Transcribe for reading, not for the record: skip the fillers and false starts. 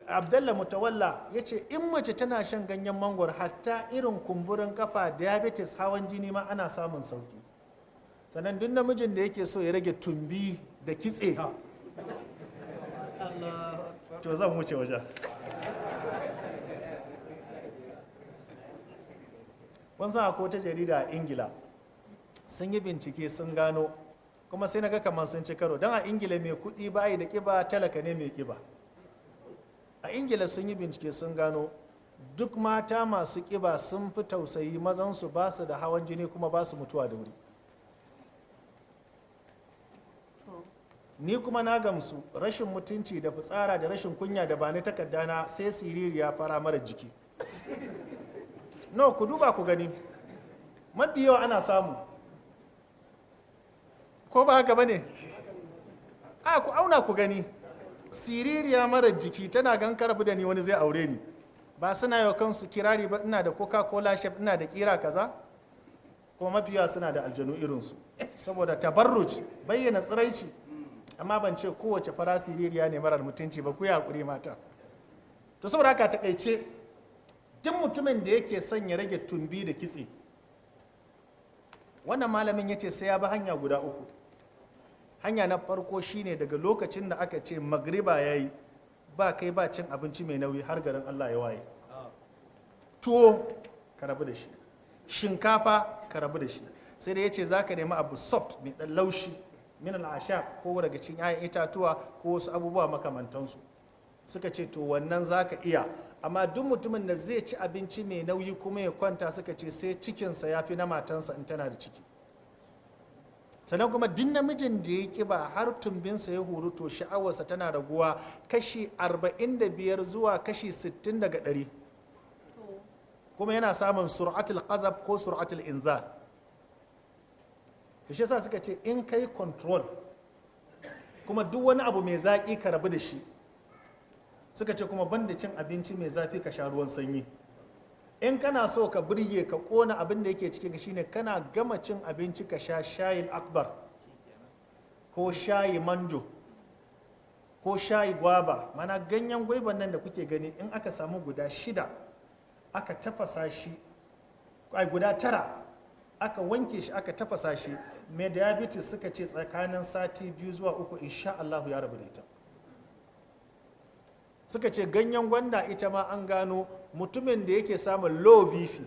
Abdallah Mutawalla ya ce in mace tana shan ganyen mangwaro hatta irin kumburin kafa diabetes hawan jini ma ana samun sauki. Sannan duk namijin da yake so ya rage tumbi da kitse to zan wuce wajen. Kun san akwai wata jarida a Ingila sun yi bincike sun gano, kuma sai na ga kamar sun ci karo, don a Ingila mai kuɗi bayi da ƙiba talaka ne mai ƙiba. A Ingila sun yi bincike sun gano duk mata masu ƙiba sun fi tausayi mazansu ba su da hawan jini kuma ba su mutuwa da wuri. Ni kuma na gamsu rashin mutunci da fitsara da rashin kunya da ba ni takardana sai siririya fara mara jiki. No, ku duba ku gani, mafi yawa ana samu, ko ba haka ba ne? A ku auna ku gani, siririya mara jiki tana gan karabu da ni wani zai aure ni, ba suna yau kansu kirari ba ina da coca-cola chef ina da kira kaza, kuma mafi yawa suna da aljanu irinsu saboda tabarruj bayyana tsiraici. Amma ban ce kowace fara siririya ne marar mutunci ba, ku yi hakuri mata. To saboda haka takaice duk mutumin da yake son ya rage tumbi da kitse, wannan malamin ya ce sai ya bi hanya guda uku. Hanya na farko shine daga lokacin da aka ce magriba ya yi ba kai ba cin abinci mai nauyi har garin Allah ya waye. Tuwo ka rabu da shi, shinkafa ka rabu da shi, sai da ya ce za ka nemi abu soft mai ɗan laushi min al'asha ko daga cikin 'ya'yan itatuwa ko wasu abubuwa makamantansu. Suka ce to wannan za ka iya, amma duk mutumin da zai ci abinci mai nauyi kuma ya kwanta suka ce sai cikinsa ya fi na matansa in tana da ciki. Sannan kuma duk namijin da ya kiba har tumbinsa ya huru to sha'awarsa tana raguwa kashi 45 zuwa kashi 60 daga 100. Kuma yana samun sur'atul qazab ko sur'atul inzal. Shi yasa suka ce in kai control kuma duk wani abu mai zaƙi ka rabu da shi. Suka ce kuma banda cin abinci mai zafi ka sha ruwan sanyi. In kana so ka burge ka kona abin da yake cikin ka shine kana gama cin abinci ka sha shayin akbar ko shayi manjo ko shayi gwaba. Mana ganyen gwaiban nan da kuke gani in aka samu guda 6 aka tafasa shi, guda 9 aka wanke shi aka tafasa shi, mai diabetes suka ce tsakanin sati 2 zuwa 3 insha Allah ya rabu da ita. Suka ce ganyen gwanda ita ma an gano mutumin da yake samun low BP